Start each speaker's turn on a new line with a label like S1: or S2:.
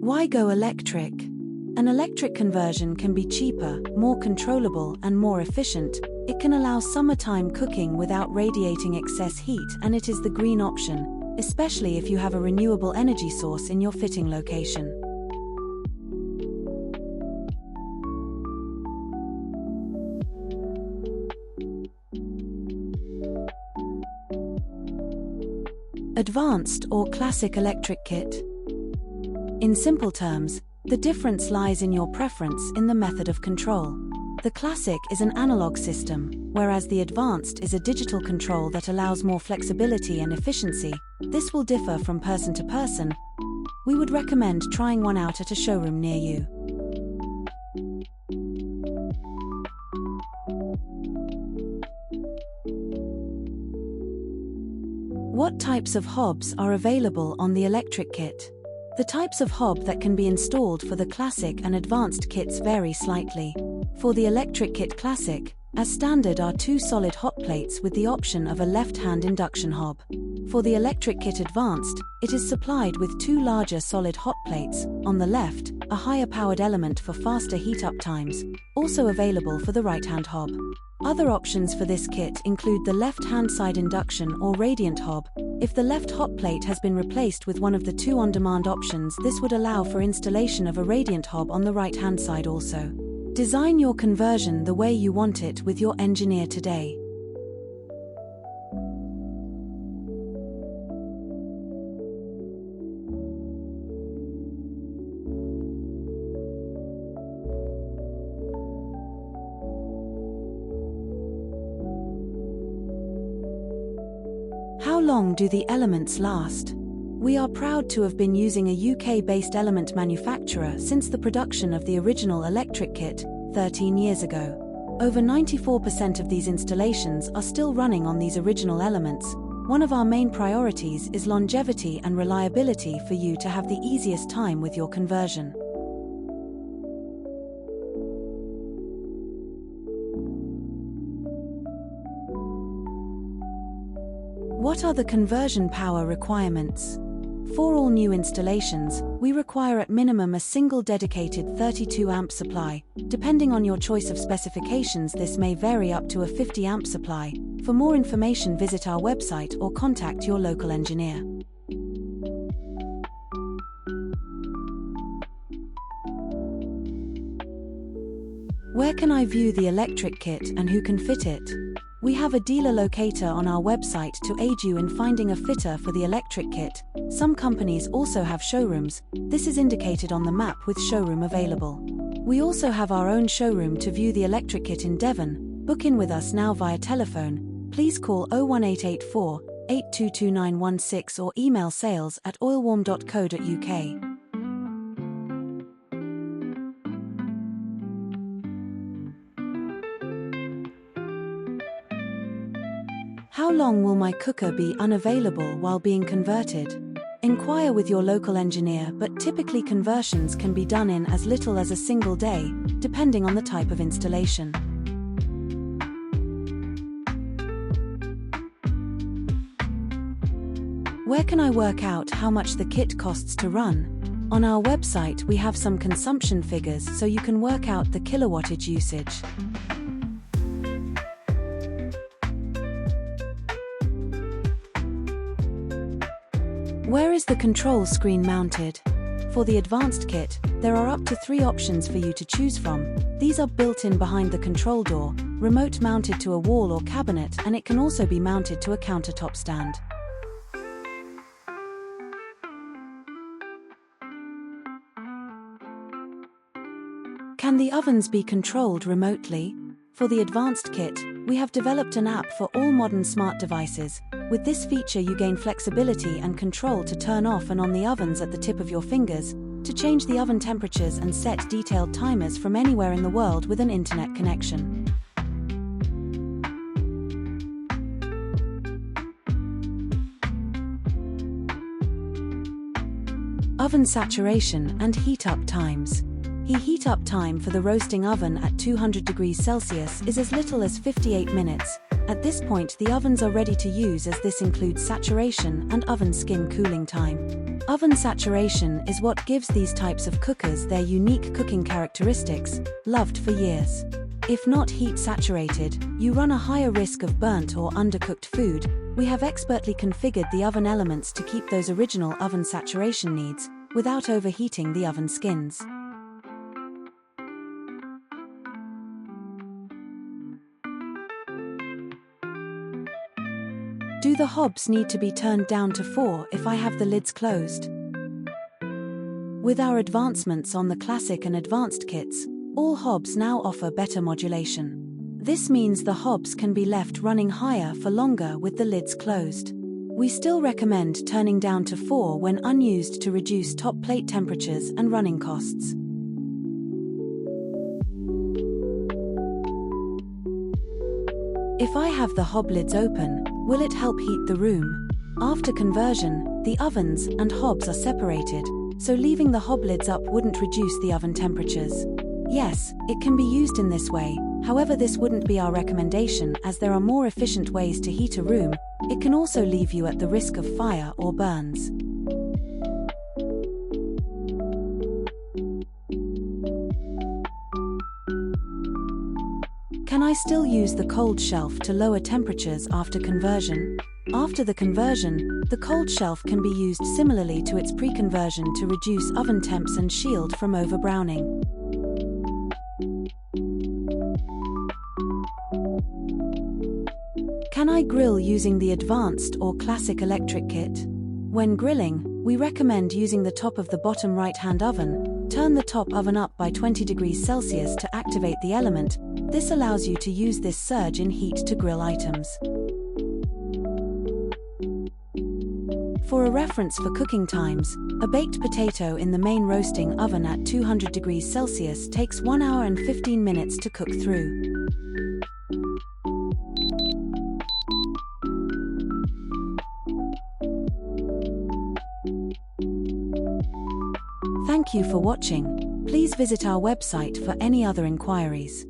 S1: Why go electric? An electric conversion can be cheaper, more controllable, and more efficient. It can allow summertime cooking without radiating excess heat, and it is the green option, especially if you have a renewable energy source in your fitting location. Advanced or Classic ElectricKit. In simple terms, the difference lies in your preference in the method of control. The Classic is an analog system, whereas the Advanced is a digital control that allows more flexibility and efficiency. This will differ from person to person. We would recommend trying one out at a showroom near you. What types of hobs are available on the ElectricKit? The types of hob that can be installed for the Classic and Advanced kits vary slightly. For the ElectricKit Classic, as standard are two solid hot plates with the option of a left-hand induction hob. For the ElectricKit Advanced, it is supplied with two larger solid hot plates, on the left, a higher powered element for faster heat-up times, also available for the right-hand hob. Other options for this kit include the left-hand side induction or radiant hob. If the left hot plate has been replaced with one of the two on-demand options, this would allow for installation of a radiant hob on the right-hand side also. Design your conversion the way you want it with your engineer today. How long do the elements last? We are proud to have been using a UK-based element manufacturer since the production of the original ElectricKit, 13 years ago. Over 94% of these installations are still running on these original elements. One of our main priorities is longevity and reliability for you to have the easiest time with your conversion. What are the conversion power requirements? For all new installations, we require at minimum a single dedicated 32 amp supply. Depending on your choice of specifications, this may vary up to a 50 amp supply. For more information, visit our website or contact your local engineer. Where can I view the ElectricKit and who can fit it? We have a dealer locator on our website to aid you in finding a fitter for the ElectricKit. Some companies also have showrooms. This is indicated on the map with showroom available. We also have our own showroom to view the ElectricKit in Devon. Book in with us now via telephone. Please call 01884 822916 or email sales@oilwarm.co.uk. How long will my cooker be unavailable while being converted? Inquire with your local engineer, but typically conversions can be done in as little as a single day, depending on the type of installation. Where can I work out how much the kit costs to run? On our website we have some consumption figures so you can work out the kilowattage usage. Where is the control screen mounted? For the Advanced kit, there are up to 3 options for you to choose from. These are built in behind the control door, remote mounted to a wall or cabinet, and it can also be mounted to a countertop stand. Can the ovens be controlled remotely? For the Advanced kit, we have developed an app for all modern smart devices. With this feature you gain flexibility and control to turn off and on the ovens at the tip of your fingers, to change the oven temperatures and set detailed timers from anywhere in the world with an internet connection. Oven saturation and heat-up times. Heat-up time for the roasting oven at 200 degrees Celsius is as little as 58 minutes, At this point, the ovens are ready to use, as this includes saturation and oven skin cooling time. Oven saturation is what gives these types of cookers their unique cooking characteristics, loved for years. If not heat saturated, you run a higher risk of burnt or undercooked food. We have expertly configured the oven elements to keep those original oven saturation needs, without overheating the oven skins. Do the hobs need to be turned down to 4 if I have the lids closed? With our advancements on the Classic and Advanced kits, all hobs now offer better modulation. This means the hobs can be left running higher for longer with the lids closed. We still recommend turning down to 4 when unused to reduce top plate temperatures and running costs. If I have the hob lids open, will it help heat the room? After conversion, the ovens and hobs are separated, so leaving the hob lids up wouldn't reduce the oven temperatures. Yes, it can be used in this way, however this wouldn't be our recommendation, as there are more efficient ways to heat a room. It can also leave you at the risk of fire or burns. Can I still use the cold shelf to lower temperatures after conversion? After the conversion, the cold shelf can be used similarly to its pre-conversion to reduce oven temps and shield from overbrowning. Can I grill using the Advanced or Classic ElectricKit? When grilling, we recommend using the top of the bottom right-hand oven. Turn the top oven up by 20 degrees Celsius to activate the element. This allows you to use this surge in heat to grill items. For a reference for cooking times, a baked potato in the main roasting oven at 200 degrees Celsius takes 1 hour and 15 minutes to cook through. Thank you for watching. Please visit our website for any other inquiries.